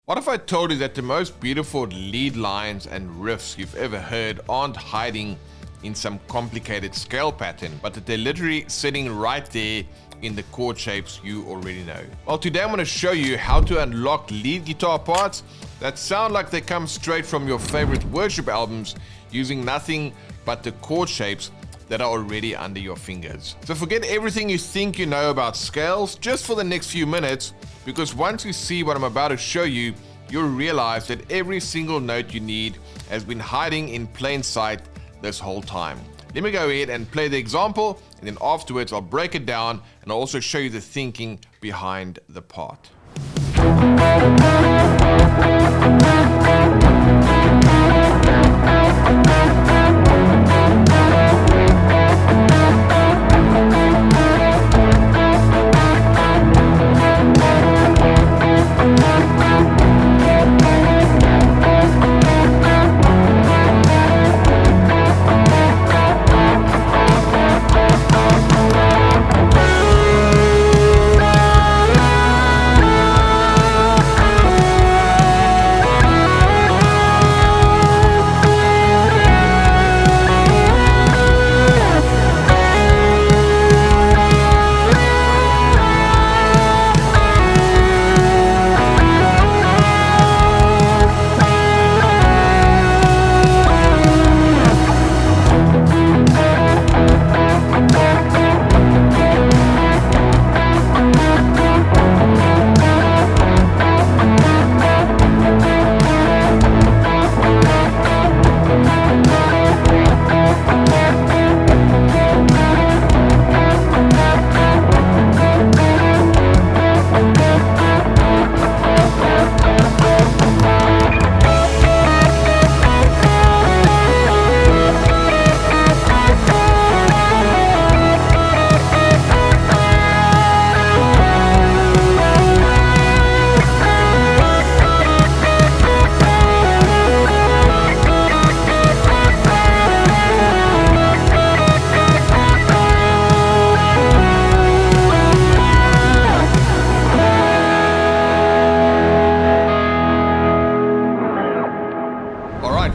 What if I told you that the most beautiful lead lines and riffs you've ever heard aren't hiding in some complicated scale pattern, but that they're literally sitting right there in the chord shapes you already know? Well, today I'm going to show you how to unlock lead guitar parts that sound like they come straight from your favorite worship albums using nothing but the chord shapes that are already under your fingers. So forget everything you think you know about scales just for the next few minutes, because once you see what I'm about to show you, you'll realize that every single note you need has been hiding in plain sight this whole time. Let me go ahead and play the example, and then afterwards I'll break it down and I'll also show you the thinking behind the part.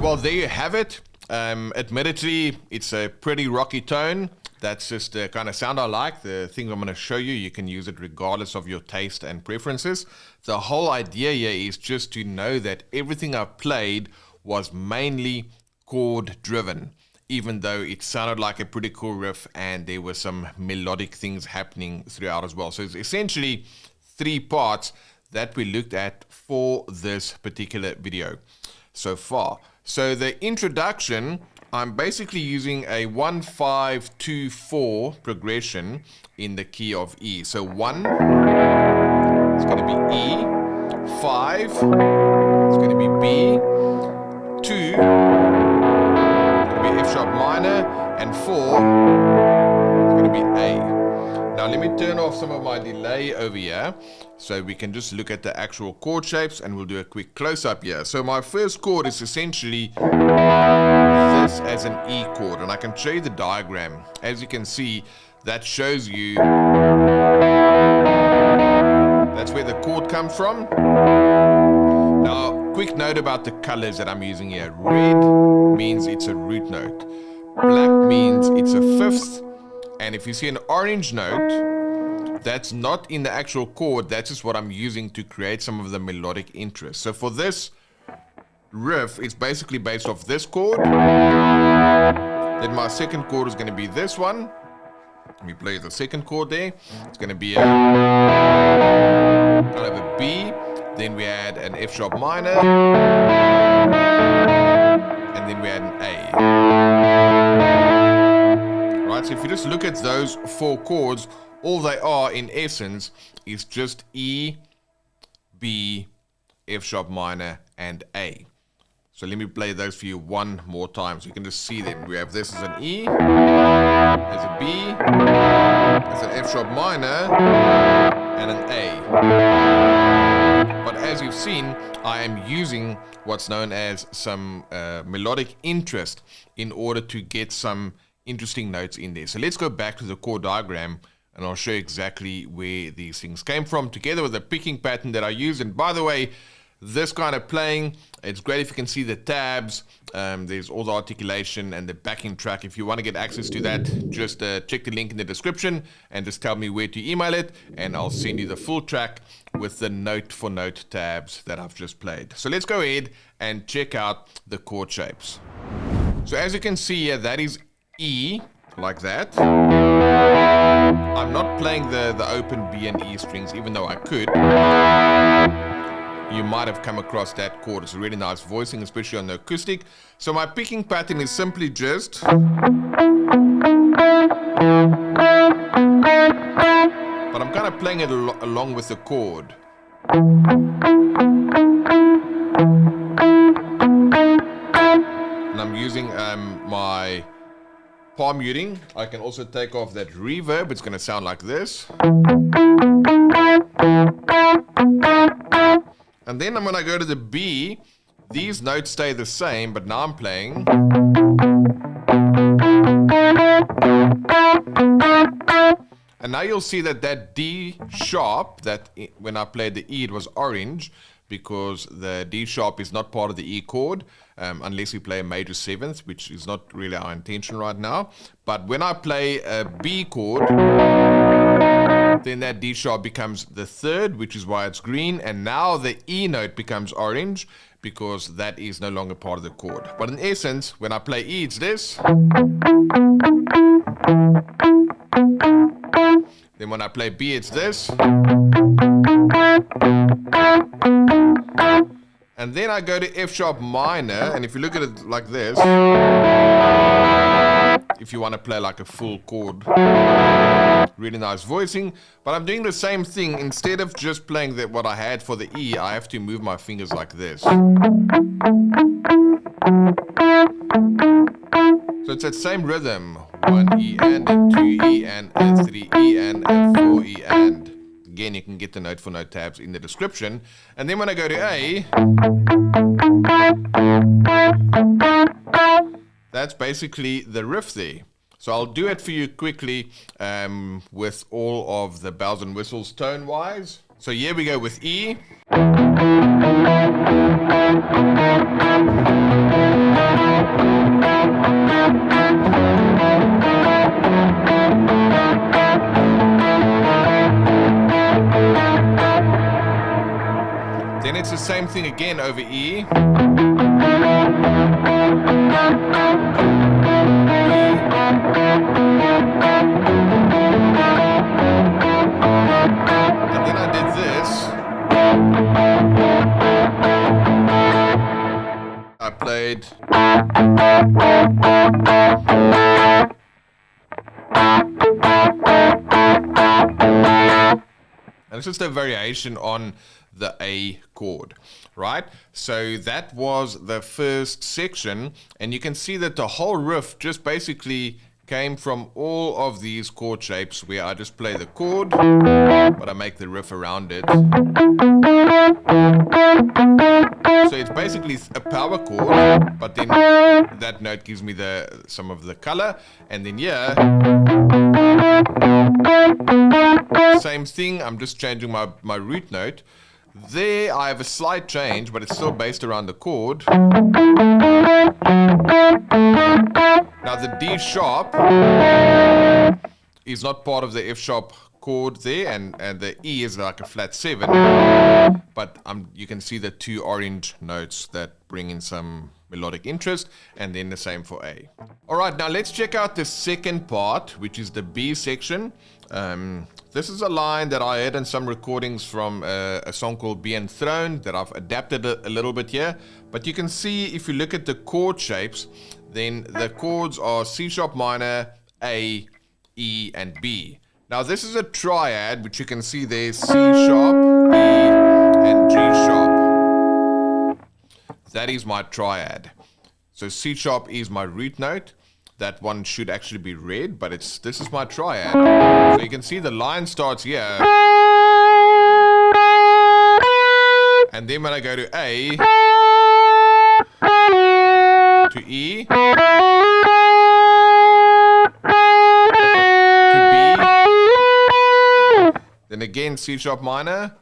Well, there you have it. Admittedly, it's a pretty rocky tone. That's just the kind of sound I like. The thing I'm going to show you, you can use it regardless of your taste and preferences. The whole idea here is just to know that everything I played was mainly chord-driven, even though it sounded like a pretty cool riff and there were some melodic things happening throughout as well. So it's essentially 3 parts that we looked at for this particular video so far. So the introduction, I'm basically using a 1-5-2-4 progression in the key of E. So 1, it's going to be E, 5, it's going to be B, 2, it's going to be F sharp minor, and 4, it's going to be A. Now let me turn off some of my delay over here so we can just look at the actual chord shapes, and we'll do a quick close-up here. So my first chord is essentially this as an E chord, and I can show you the diagram. As you can see, that shows you that's where the chord comes from. Now, quick note about the colors that I'm using here. Red means it's a root note. Black means it's a fifth. And if you see an orange note, that's not in the actual chord, that's just what I'm using to create some of the melodic interest. So for this riff, it's basically based off this chord. Then my second chord is going to be this one. Let me play the second chord there. It's going to be a kind of a B. Then we add an F sharp minor. And then we add an A. Right, so if you just look at those 4 chords, all they are in essence is just E, B, F sharp minor, and A. So let me play those for you one more time so you can just see them. We have this as an E, there's a B, there's an F sharp minor, and an A. But as you've seen, I am using what's known as some melodic interest in order to get some interesting notes in there. So let's go back to the chord diagram and I'll show you exactly where these things came from, together with the picking pattern that I use. And by the way, this kind of playing, it's great if you can see the tabs. There's all the articulation and the backing track. If you want to get access to that, just check the link in the description and just tell me where to email it, and I'll send you the full track with the note for note tabs that I've just played. So let's go ahead and check out the chord shapes. So as you can see here, that is E, like that. I'm not playing the open B and E strings, even though I could. You might have come across that chord. It's a really nice voicing, especially on the acoustic. So my picking pattern is simply just... But I'm kind of playing it along with the chord. And I'm using my palm muting. I can also take off that reverb. It's going to sound like this. And then when I go to the B, these notes stay the same, but now I'm playing. And now you'll see that that D sharp, that when I played the E, it was orange, because the D sharp is not part of the E chord, unless we play a major seventh, which is not really our intention right now. But when I play a B chord, then that D sharp becomes the third, which is why it's green. And now the E note becomes orange, because that is no longer part of the chord. But in essence, when I play E, it's this. Then when I play B, it's this. And then I go to F sharp minor, and if you look at it like this, if you want to play like a full chord, really nice voicing. But I'm doing the same thing. Instead of just playing what I had for the E, I have to move my fingers like this. So it's that same rhythm. 1 E and a 2 E and a 3 E and a 4 E and. Again, you can get the note for note tabs in the description. And then when I go to A, that's basically the riff there. So I'll do it for you quickly with all of the bells and whistles tone-wise. So here we go with E. Then it's the same thing again over E. And then I did this. I played. And it's just a variation on the A chord, right? So that was the first section, and you can see that the whole riff just basically came from all of these chord shapes where I just play the chord, but I make the riff around it. So it's basically a power chord, but then that note gives me some of the color, and then here, same thing, I'm just changing my root note. There I have a slight change, but it's still based around the chord. Now the D sharp is not part of the F sharp chord there, and the E is like a flat 7. But you can see the two orange notes that bring in some melodic interest, and then the same for A. Alright, now let's check out the second part, which is the B section. This is a line that I heard in some recordings from a song called Be Enthroned that I've adapted a little bit here. But you can see if you look at the chord shapes, then the chords are C sharp minor, A, E, and B. Now this is a triad, which you can see there, C sharp, E, and G sharp. That is my triad. So C sharp is my root note. That one should actually be red, but this is my triad. So you can see the line starts here. And then when I go to A, to E, to B, then again C sharp minor,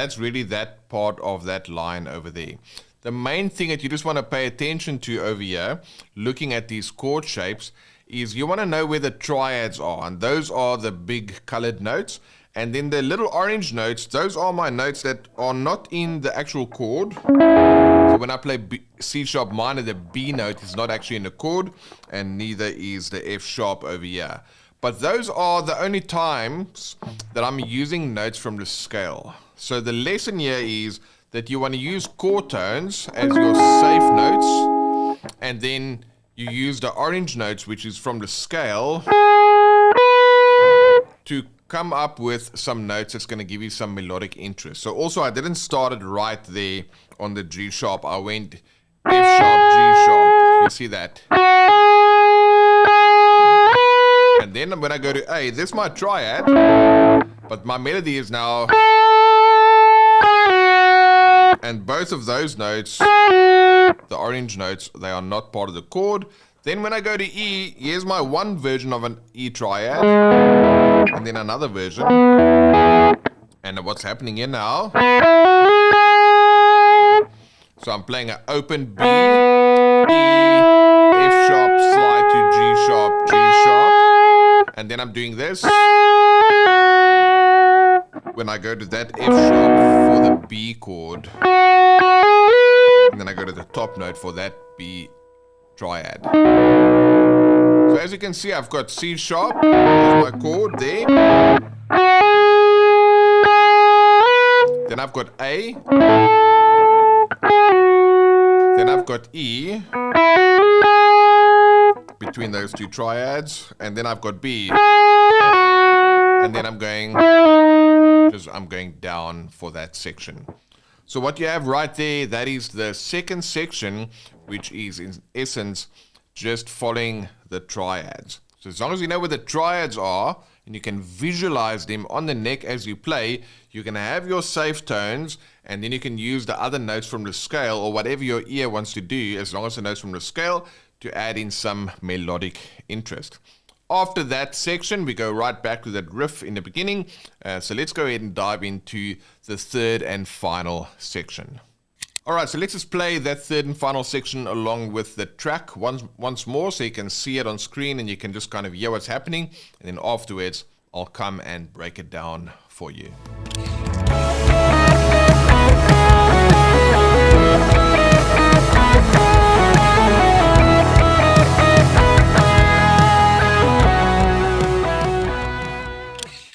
that's really that part of that line over there. The main thing that you just want to pay attention to over here, looking at these chord shapes, is you want to know where the triads are, and those are the big colored notes. And then the little orange notes, those are my notes that are not in the actual chord. So when I play C sharp minor, the B note is not actually in the chord, and neither is the F sharp over here. But those are the only times that I'm using notes from the scale. So the lesson here is that you want to use chord tones as your safe notes, and then you use the orange notes, which is from the scale, to come up with some notes that's going to give you some melodic interest. So also I didn't start it right there on the G sharp. I went F sharp, G sharp. You see that? And then when I go to A, this is my triad, but my melody is now, and both of those notes, the orange notes, they are not part of the chord. Then when I go to E, here's my one version of an E triad, and then another version. And what's happening here now? So I'm playing an open B, E, F sharp, slide to G sharp, G sharp, and then I'm doing this. When I go to that F sharp for the B chord, and then I go to the top note for that B triad. So as you can see, I've got C sharp as my chord there. Then I've got A. Then I've got E between those two triads, and then I've got B. And then I'm going down for that section. So what you have right there, that is the second section, which is in essence just following the triads. So as long as you know where the triads are and you can visualize them on the neck as you play, you can have your safe tones, and then you can use the other notes from the scale or whatever your ear wants to do, as long as the notes from the scale, to add in some melodic interest. After that section, we go right back to that riff in the beginning. So let's go ahead and dive into the third and final section. All right, so let's just play that third and final section along with the track once more, so you can see it on screen and you can just kind of hear what's happening. And then afterwards, I'll come and break it down for you.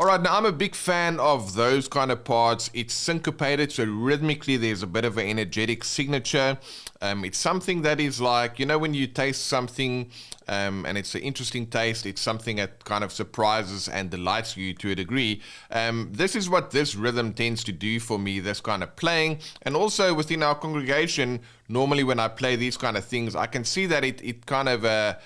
Alright, now I'm a big fan of those kind of parts. It's syncopated, so rhythmically there's a bit of an energetic signature. It's something that is like, you know, when you taste something and it's an interesting taste, it's something that kind of surprises and delights you to a degree. This is what this rhythm tends to do for me, this kind of playing. And also within our congregation, normally when I play these kind of things, I can see that it kind of,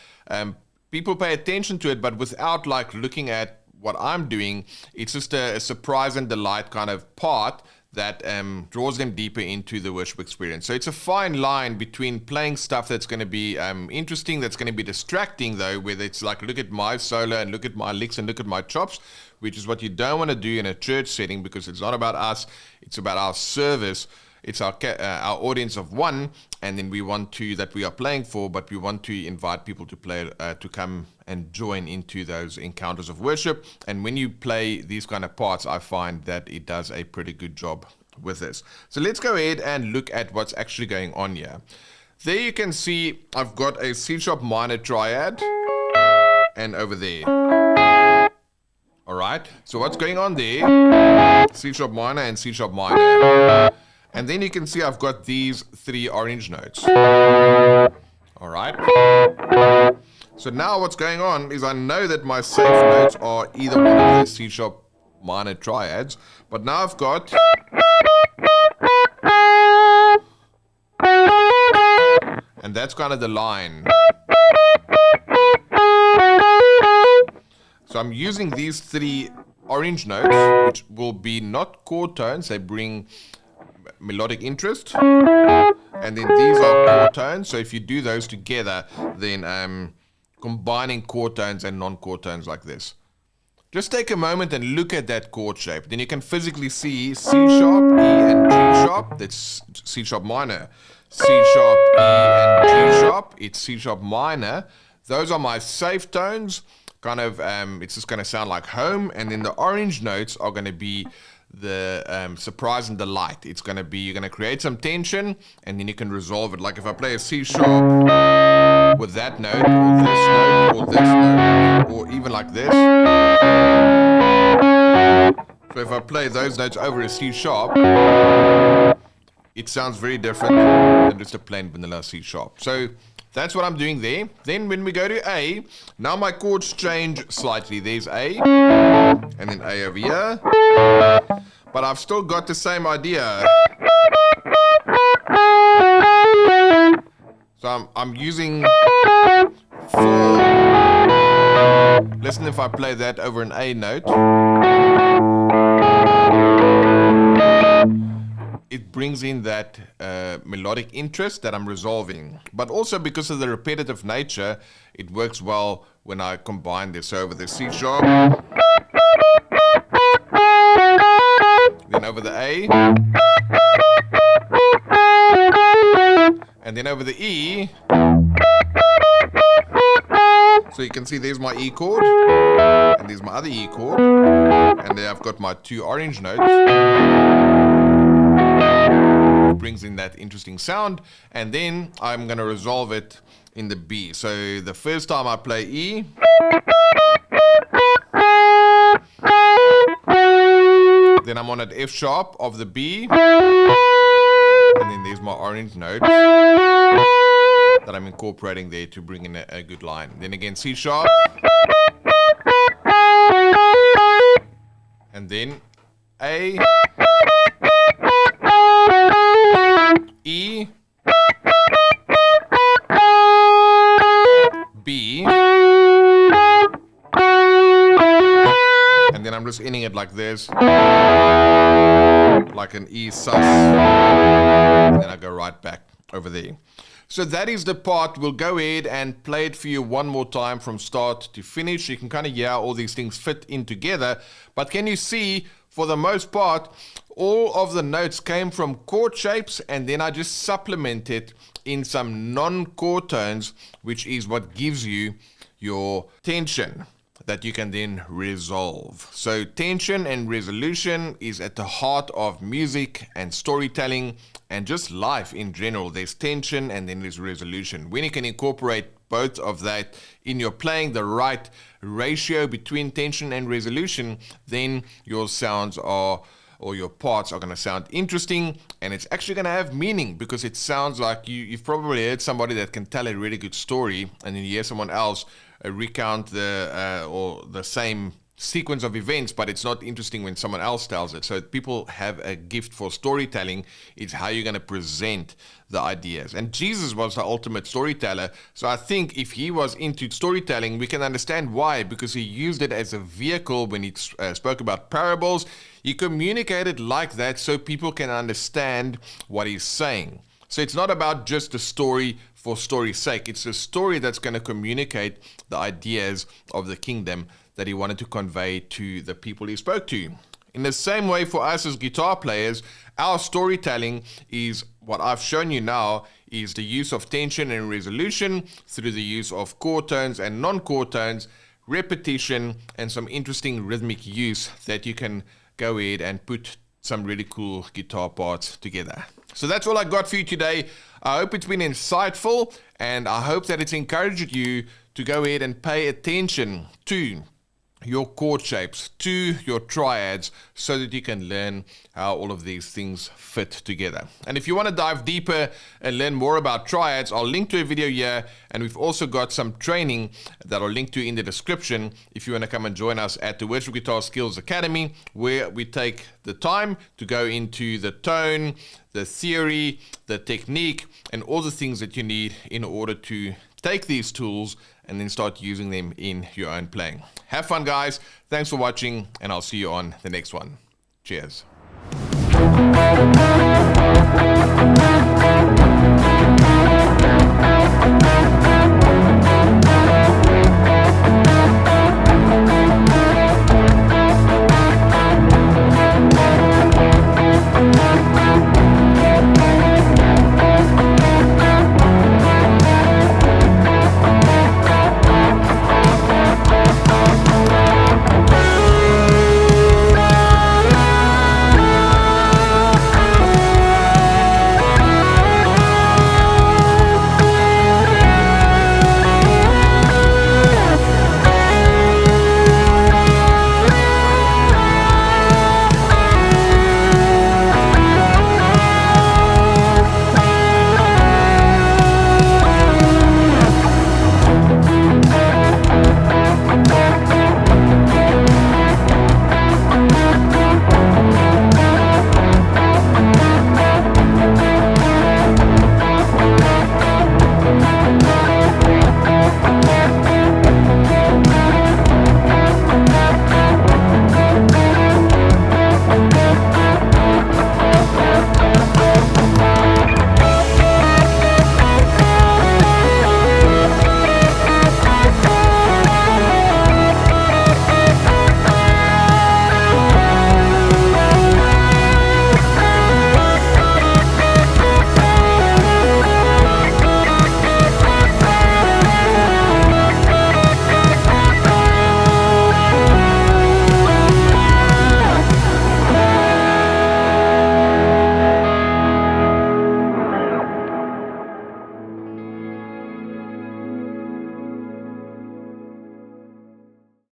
people pay attention to it, but without like looking at what I'm doing, it's just a surprise and delight kind of part that draws them deeper into the worship experience. So it's a fine line between playing stuff that's going to be interesting, that's going to be distracting though, whether it's like, look at my solo and look at my licks and look at my chops, which is what you don't want to do in a church setting, because it's not about us, it's about our service. It's our audience of one, and then we are playing for, but we want to invite people to play, to come and join into those encounters of worship. And when you play these kind of parts, I find that it does a pretty good job with this. So let's go ahead and look at what's actually going on here. There you can see I've got a C sharp minor triad, and over there. All right. So what's going on there? C sharp minor and C sharp minor. And then you can see I've got these three orange notes. All right. So now what's going on is I know that my safe notes are either one of the C sharp minor triads, but now I've got, and that's kind of the line. So I'm using these three orange notes, which will be not chord tones, they bring melodic interest, and then these are chord tones. So if you do those together, then combining chord tones and non-chord tones like this. Just take a moment and look at that chord shape. Then you can physically see C sharp, E, and G sharp. That's C sharp minor. C sharp, E, and G sharp. It's C sharp minor. Those are my safe tones. Kind of, it's just going to sound like home. And then the orange notes are going to be the surprise and delight. It's going to be, you're going to create some tension, and then you can resolve it. Like if I play a C sharp with that note, or this note, or this note, or even like this. So if I play those notes over a C sharp, it sounds very different than just a plain vanilla C sharp. So that's what I'm doing there. Then when we go to A, now my chords change slightly. There's A, and then A over here. But I've still got the same idea. So I'm using 4. Listen if I play that over an A note. It brings in that melodic interest that I'm resolving. But also because of the repetitive nature, it works well when I combine this over the C sharp, then over the A, and then over the E. So you can see there's my E chord, and there's my other E chord, and there I've got my 2 orange notes. Brings in that interesting sound, and then I'm going to resolve it in the B. So the first time I play E, then I'm on at F sharp of the B, and then there's my orange note that I'm incorporating there to bring in a good line. Then again C sharp, and then A, E, B, and then I'm just ending it like this, like an E sus, and then I go right back over there. So that is the part. We'll go ahead and play it for you one more time from start to finish. You can kind of hear how all these things fit in together, but can you see, for the most part, all of the notes came from chord shapes, and then I just supplemented in some non-chord tones, which is what gives you your tension that you can then resolve. So tension and resolution is at the heart of music and storytelling and just life in general. There's tension and then there's resolution. When you can incorporate both of that in your playing, the right ratio between tension and resolution, then your sounds are, or your parts are going to sound interesting, and it's actually going to have meaning, because it sounds like you've probably heard somebody that can tell a really good story, and then you hear someone else recount the same sequence of events, but it's not interesting when someone else tells it. So people have a gift for storytelling. It's how you're going to present the ideas. And Jesus was the ultimate storyteller. So I think if he was into storytelling, we can understand why, because he used it as a vehicle when he spoke about parables. He communicated like that so people can understand what he's saying. So it's not about just a story for story's sake. It's a story that's going to communicate the ideas of the kingdom that he wanted to convey to the people he spoke to. In the same way, for us as guitar players, our storytelling is what I've shown you now, is the use of tension and resolution through the use of chord tones and non-chord tones, repetition, and some interesting rhythmic use that you can go ahead and put some really cool guitar parts together. So that's all I got for you today. I hope it's been insightful, and I hope that it's encouraged you to go ahead and pay attention to your chord shapes, to your triads, so that you can learn how all of these things fit together. And if you want to dive deeper and learn more about triads, I'll link to a video here, and we've also got some training that I'll link to in the description if you want to come and join us at the Words for Guitar Skills Academy, where we take the time to go into the tone, the theory, the technique, and all the things that you need in order to take these tools and then start using them in your own playing. Have fun, guys. Thanks for watching, and I'll see you on the next one. Cheers.